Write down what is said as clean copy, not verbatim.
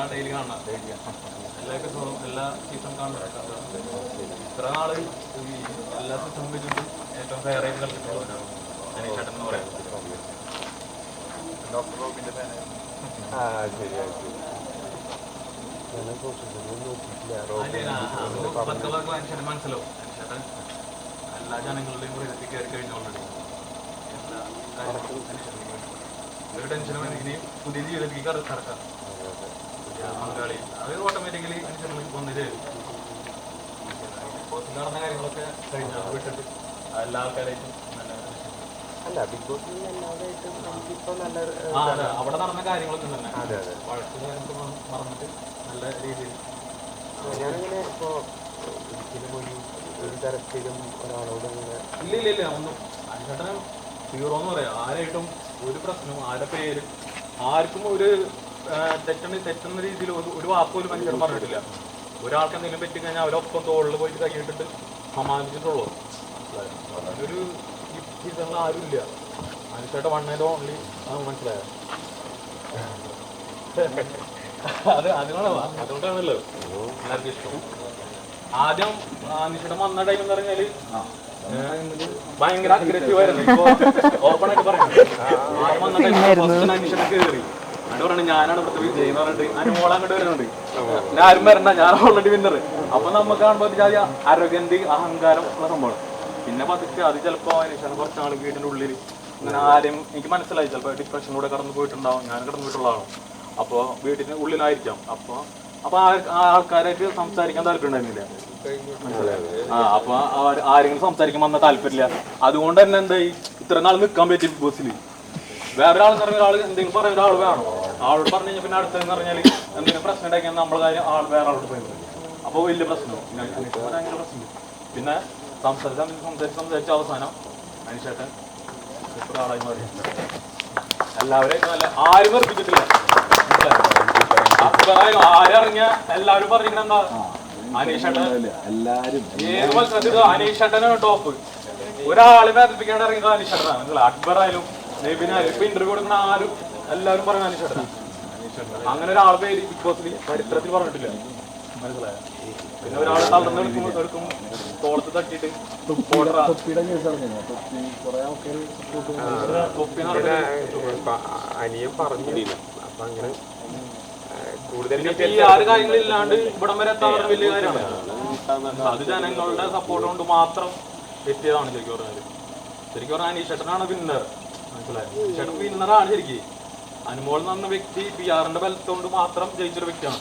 Daily കാണാം, എല്ലാ എപ്പിസോഡും എല്ലാ സീസൺ കാണുന്നുണ്ട്. ഇത്ര നാള് ഈ എല്ലാ സീസണും വെച്ചിട്ട് ഏറ്റവും ഫേവറേറ്റ് കളിച്ചിട്ടുള്ള ചേട്ടൻ എന്ന് പറയാം. ഡോക്ടർ റോബിന്റെ ഫാനായിരുന്നു. മനസ്സിലാവും ചേട്ടൻ എല്ലാ ജനങ്ങളുടെയും ഹൃദയത്തിൽ കയറി കഴിഞ്ഞോളൂ. ഒരു ടെൻഷനും ഇനിയും പുതിയ ജീവിതത്തിലേക്ക് കടക്കാം. പങ്കാളി അത് ഓട്ടോമാറ്റിക്കലി അനുസരിച്ച് വന്നിട്ട് ബോസിൽ നടന്ന കാര്യങ്ങളൊക്കെ കഴിഞ്ഞാൽ വിട്ടിട്ട് എല്ലാ ആൾക്കാരായിട്ടും അല്ല ബിഗ് ബോസിൽ അവിടെ നടന്ന കാര്യങ്ങളൊക്കെ തന്നെ വഴക്ക് കാര്യങ്ങളൊക്കെ മറന്നിട്ട് നല്ല രീതിയിൽ ഞാനിങ്ങനെ ഇപ്പോ ഒരു തരത്തിലും ഒരാളോട് ഇല്ല ഒന്നും അനുചേട്ടനും സീറോ എന്ന് പറയാം. ആരായിട്ടും ഒരു പ്രശ്നവും ആരുടെ പേര് ആർക്കും ഒരു തെറ്റുന്ന രീതിയിൽ ഒരു വാക്കുപോലും മനുഷ്യർ പറഞ്ഞിട്ടില്ല. ഒരാൾക്ക് എന്തെങ്കിലും പറ്റിക്കഴിഞ്ഞാൽ അവരൊപ്പം തോളിൽ പോയിട്ട് കൈയിട്ടിട്ട് സമാധാനിച്ചിട്ടുള്ളൂ. മനസ്സിലായോ? ഒരു സീസണിൽ ആരും ഇല്ല. അനുചേട്ടൻ വൺ ആൻഡ് ഓൺലി മനസ്സിലായോ? അതുകൊണ്ടാണല്ലോ എല്ലാവർക്കും ഇഷ്ടം. ആദ്യം അനീഷേട്ടൻ വന്ന ടൈം എന്ന് പറഞ്ഞാല് ഭയങ്കര അഗ്രസീവ് ആയിരുന്നു. ഓപ്പൺ ആയിട്ട് പറയാം, ആദ്യം വന്ന ടൈം അനീഷേട്ടൻ കയറി എന്നിട്ട് പറഞ്ഞു ഞാനാണ് ഇവിടുത്തെ വിജയ് എന്ന് പറഞ്ഞിട്ട് അനുമോൾ അങ്ങോട്ട് വരുന്നുണ്ട്. ഞാൻ ആരും വരണ്ട, ഞാൻ ഓൾറെഡി വിന്നർ. അപ്പൊ നമുക്ക് കാണുമ്പോൾ അരോഗ്യന്റെ അഹങ്കാരം ഉള്ള സംഭവം. പിന്നെ പതുക്കെ അത് ചിലപ്പോ അനീഷേട്ടൻ കുറച്ച് നാൾ വീടിന്റെ ഉള്ളിൽ ഇങ്ങനെ ആരും എനിക്ക് മനസ്സിലായി, ചിലപ്പോൾ ഡിപ്രഷനിലൂടെ കടന്നു പോയിട്ടുണ്ടാവും, ഞാൻ കടന്നു പോയിട്ടുള്ളതാണ്. അപ്പോൾ വീട്ടിന് ഉള്ളിലായിരിക്കാം. അപ്പൊ ആൾക്കാരായിട്ട് സംസാരിക്കാൻ താല്പര്യം ഉണ്ടായിരുന്നില്ല. അപ്പൊ ആരെങ്കിലും സംസാരിക്കാൻ വന്ന താല്പര്യമില്ല. അതുകൊണ്ട് തന്നെ എന്തായി ഇത്ര നാൾ നിൽക്കാൻ പറ്റി ബിഗ് ബോസിൽ. വേറെ ആൾ പറഞ്ഞ ഒരാൾ എന്തെങ്കിലും പറയുന്ന ഒരാൾ വേണം. ആളോട് പറഞ്ഞു കഴിഞ്ഞാൽ പിന്നെ അടുത്തെന്ന് പറഞ്ഞാൽ എന്തെങ്കിലും പ്രശ്നം ഉണ്ടാക്കിയാൽ നമ്മളെ കാര്യം വേറെ ആളോട് പറയുന്നത്. അപ്പോൾ വലിയ പ്രശ്നവും ഭയങ്കര പ്രശ്നം. പിന്നെ സംസാരിച്ച് അവസാനം അനീഷേട്ടൻ സൂപ്പർ ആളായി മാറി. എല്ലാവരും നല്ല ആരും വെറുപ്പിച്ചിട്ടില്ല. ആരിറങ്ങിയ എല്ലാവരും പറഞ്ഞിട്ട് എന്താ അനീഷേട്ടൻ ഏത് മത്സരത്തിൽ അനീഷേട്ടനാണ് ടോപ്പ്. ഒരാളെ വേദനിപ്പിക്കാണ്ട് ഇറങ്ങിയത് അനീഷേട്ടനാണ്. മനസ്സിലായി, അക്ബർ ആയാലും നെബിനായാലും ഇപ്പൊ ഇന്റർവ്യൂ കൊടുക്കുന്ന ആരും എല്ലാവരും പറയുന്നത് അനീഷേട്ടനാണ്. അങ്ങനെ ഒരാൾ പേര് ബിഗ് ബോസിൽ ചരിത്രത്തിൽ പറഞ്ഞിട്ടില്ല. മനസ്സിലായോ? പിന്നെ ഒരാൾ തളർന്ന് എടുക്കും തോളത്ത് തട്ടിയിട്ട് അനിയൻ പറഞ്ഞില്ല. അപ്പൊ അങ്ങനെ കൂടുതൽ ഈ ആറ് കാര്യങ്ങളില്ലാണ്ട് ഇവിടം വരെ എത്താൻ വലിയ കാര്യമാണ്. അത് ജനങ്ങളുടെ സപ്പോർട്ട് കൊണ്ട് മാത്രം എത്തിയതാണ്. ശരിക്കും പറഞ്ഞാൽ അനീഷേട്ടനാണ് വിന്നർ. മനസ്സിലായോ? അനീഷേട്ടൻ വിന്നറാണ് ശരിക്കും. അനുമോൾ എന്ന് പറഞ്ഞ വ്യക്തി PR ന്റെ ബലത്തോണ്ട് മാത്രം ജയിച്ചൊരു വ്യക്തിയാണ്.